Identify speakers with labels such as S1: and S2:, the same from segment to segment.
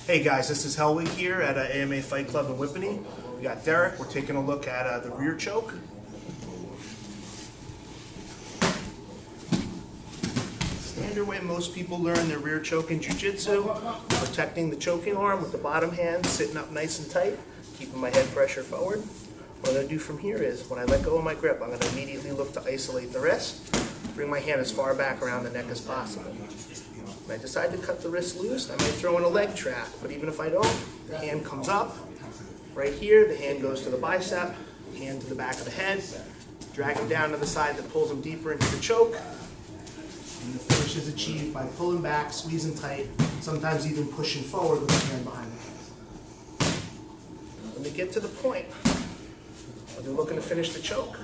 S1: Hey guys, this is Helwig here at AMA Fight Club in Whippany. We got Derek. We're taking a look at the rear choke. Standard way most people learn their rear choke in Jiu Jitsu, protecting the choking arm with the bottom hand sitting up nice and tight, keeping my head pressure forward. What I'm going to do from here is, when I let go of my grip, I'm going to immediately look to isolate the wrist, bring my hand as far back around the neck as possible. When I decide to cut the wrist loose, I may throw in a leg trap, but even if I don't, the hand comes up. Right here, the hand goes to the bicep, hand to the back of the head, drag him down to the side that pulls him deeper into the choke, and the finish is achieved by pulling back, squeezing tight, sometimes even pushing forward with the hand behind the head. When they get to the point where they're looking to finish the choke,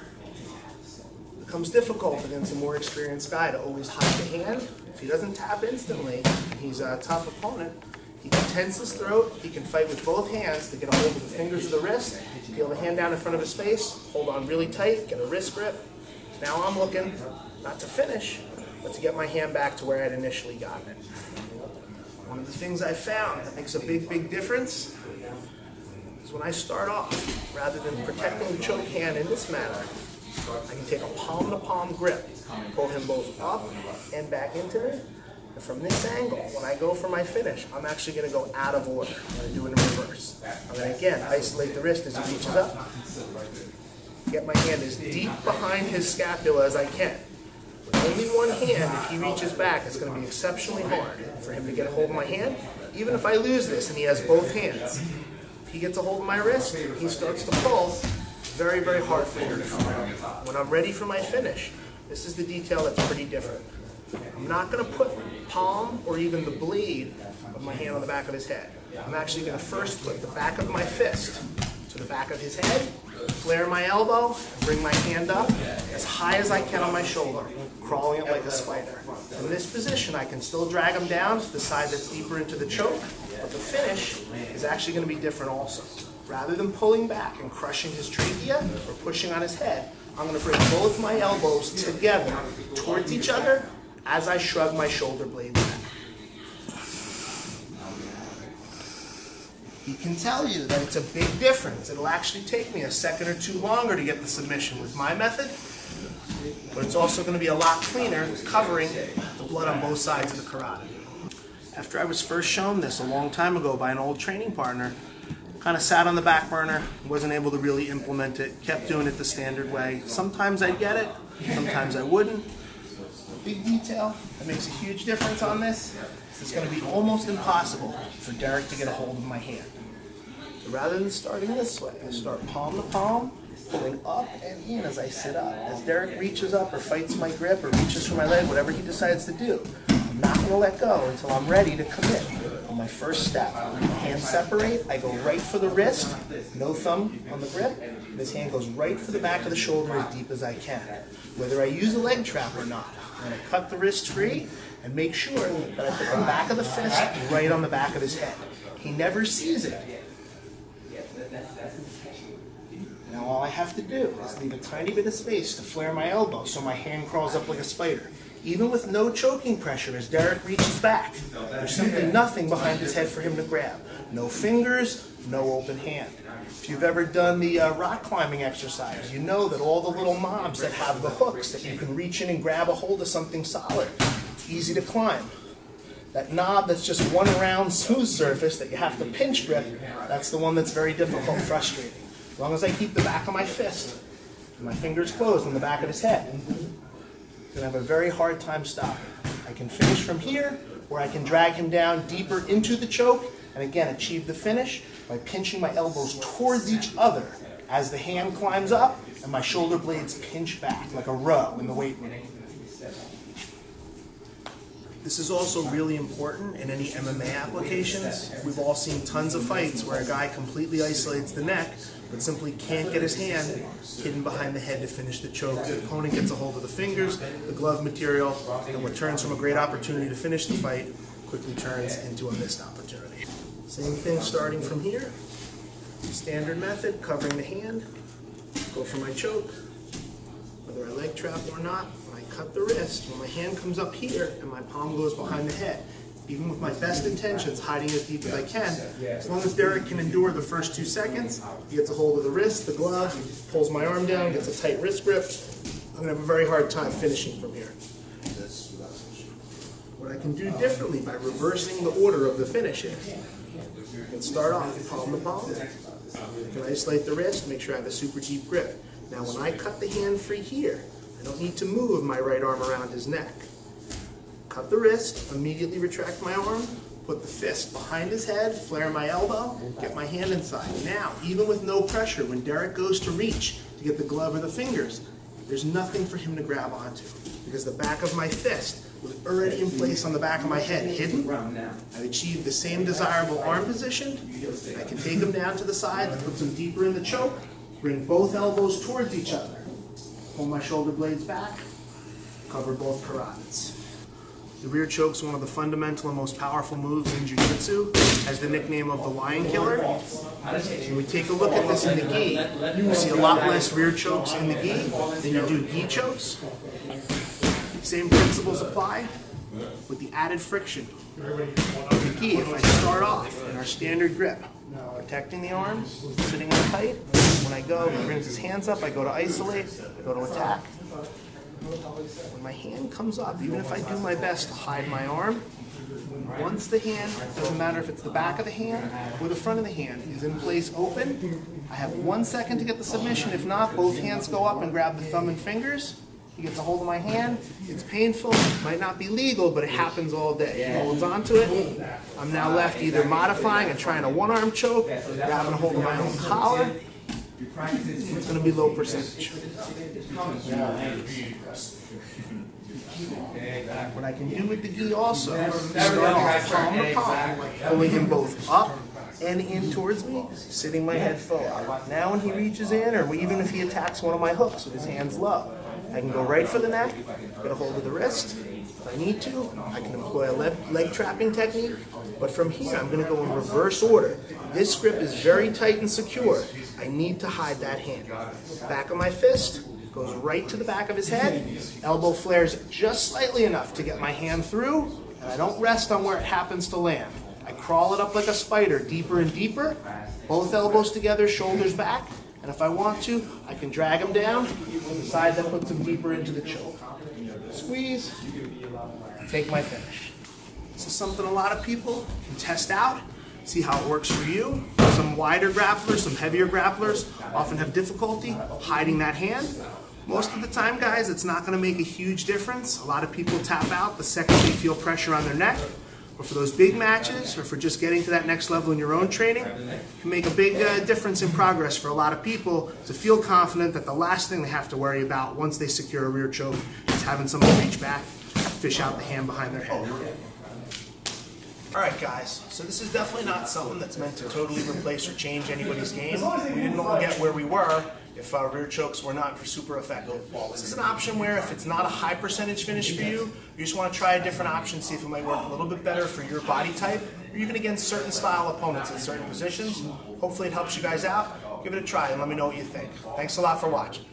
S1: it becomes difficult against a more experienced guy to always hide the hand. If he doesn't tap instantly, he's a tough opponent. He can tense his throat, he can fight with both hands to get a hold of the fingers of the wrist, peel the hand down in front of his face, hold on really tight, get a wrist grip. Now I'm looking, not to finish, but to get my hand back to where I'd initially gotten it. One of the things I found that makes a big difference is when I start off, rather than protecting the choke hand in this manner, I can take a palm-to-palm grip, pull him both up and back into me. And from this angle, when I go for my finish, I'm actually going to go out of order. I'm going to do it in reverse. I'm going to, again, isolate the wrist as he reaches up. Get my hand as deep behind his scapula as I can. With only one hand, if he reaches back, it's going to be exceptionally hard for him to get a hold of my hand. Even if I lose this and he has both hands, if he gets a hold of my wrist, he starts to pull. Very hard for him to find. When I'm ready for my finish, this is the detail that's pretty different. I'm not going to put palm or even the blade of my hand on the back of his head. I'm actually going to first put the back of my fist to the back of his head, flare my elbow, and bring my hand up as high as I can on my shoulder, crawling it like a spider. In this position, I can still drag him down to the side that's deeper into the choke, but the finish is actually going to be different also. Rather than pulling back and crushing his trachea or pushing on his head, I'm going to bring both my elbows together towards each other as I shrug my shoulder blades back. He can tell you that it's a big difference. It'll actually take me a second or two longer to get the submission with my method, but it's also going to be a lot cleaner, covering the blood on both sides of the carotid. After I was first shown this a long time ago by an old training partner, kind of sat on the back burner, wasn't able to really implement it, kept doing it the standard way. Sometimes I'd get it, sometimes I wouldn't. The big detail that makes a huge difference on this is it's going to be almost impossible for Derek to get a hold of my hand. So rather than starting this way, I start palm to palm, pulling up and in as I sit up. As Derek reaches up or fights my grip or reaches for my leg, whatever he decides to do, I'm not going to let go until I'm ready to commit. On my first step, hands separate, I go right for the wrist, no thumb on the grip, and this hand goes right for the back of the shoulder as deep as I can. Whether I use a leg trap or not, I'm going to cut the wrist free and make sure that I put the back of the fist right on the back of his head. He never sees it. Now all I have to do is leave a tiny bit of space to flare my elbow so my hand crawls up like a spider. Even with no choking pressure, as Derek reaches back, there's simply nothing behind his head for him to grab. No fingers, no open hand. If you've ever done the rock climbing exercise, you know that all the little mobs that have the hooks that you can reach in and grab a hold of something solid, it's easy to climb. That knob that's just one round smooth surface that you have to pinch grip, that's the one that's very difficult, frustrating. As long as I keep the back of my fist and my fingers closed on the back of his head, I'm going to have a very hard time stopping. I can finish from here, or I can drag him down deeper into the choke, and again achieve the finish by pinching my elbows towards each other as the hand climbs up and my shoulder blades pinch back like a row in the weight room. This is also really important in any MMA applications. We've all seen tons of fights where a guy completely isolates the neck but simply can't get his hand hidden behind the head to finish the choke. The opponent gets a hold of the fingers, the glove material, and what turns from a great opportunity to finish the fight quickly turns into a missed opportunity. Same thing starting from here. Standard method, covering the hand, go for my choke, whether I leg trap or not. Cut the wrist. When my hand comes up here and my palm goes behind the head, Even with my best intentions, hiding as deep as I can, as long as Derek can endure the first 2 seconds, he gets a hold of the wrist, the glove, pulls my arm down, gets a tight wrist grip, I'm going to have a very hard time finishing from here. What I can do differently by reversing the order of the finish is, I can start off palm to palm, I can isolate the wrist, make sure I have a super deep grip. Now when I cut the hand free here, I don't need to move my right arm around his neck. Cut the wrist, immediately retract my arm, put the fist behind his head, flare my elbow, get my hand inside. Now, even with no pressure, when Derek goes to reach to get the glove or the fingers, there's nothing for him to grab onto because the back of my fist was already in place on the back of my head, hidden. I've achieved the same desirable arm position. I can take him down to the side, that puts him deeper in the choke, bring both elbows towards each other, pull my shoulder blades back, cover both carotids. The rear choke is one of the fundamental and most powerful moves in Jiu Jitsu, has the nickname of the Lion Killer. When we take a look at this in the gi, you see a lot less rear chokes in the gi than you do gi chokes. Same principles apply with the added friction. The gi, if I start off in our standard grip, protecting the arms, sitting in tight, when I go, he brings his hands up, I go to isolate, I go to attack. When my hand comes up, even if I do my best to hide my arm, once the hand, doesn't matter if it's the back of the hand or the front of the hand, is in place open, I have 1 second to get the submission. If not, both hands go up and grab the thumb and fingers. He gets a hold of my hand. It's painful, might not be legal, but it happens all day. He holds on to it. I'm now left either modifying and trying a one-arm choke, grabbing a hold of my own collar. It's going to be low percentage. What I can do with the gi also is start off palm to palm, pulling him both up and in towards me, sitting my head forward. Now when he reaches in, or even if he attacks one of my hooks with his hands low, I can go right for the neck, get a hold of the wrist. If I need to, I can employ a leg trapping technique. But from here, I'm going to go in reverse order. This grip is very tight and secure. I need to hide that hand. Back of my fist goes right to the back of his head. Elbow flares just slightly enough to get my hand through, and I don't rest on where it happens to land. I crawl it up like a spider, deeper and deeper, both elbows together, shoulders back, and if I want to, I can drag him down to the side that puts him deeper into the choke. Squeeze, take my finish. This is something a lot of people can test out, see how it works for you. Some wider grapplers, some heavier grapplers often have difficulty hiding that hand. Most of the time, guys, it's not going to make a huge difference. A lot of people tap out the second they feel pressure on their neck. But for those big matches, or for just getting to that next level in your own training, it can make a big difference in progress for a lot of people to feel confident that the last thing they have to worry about once they secure a rear choke is having somebody reach back, fish out the hand behind their head. Alright guys, so this is definitely not something that's meant to totally replace or change anybody's game. We didn't all get where we were if rear chokes were not super effective. This is an option where if it's not a high percentage finish for you, you just want to try a different option, see if it might work a little bit better for your body type, or even against certain style opponents in certain positions. Hopefully it helps you guys out. Give it a try and let me know what you think. Thanks a lot for watching.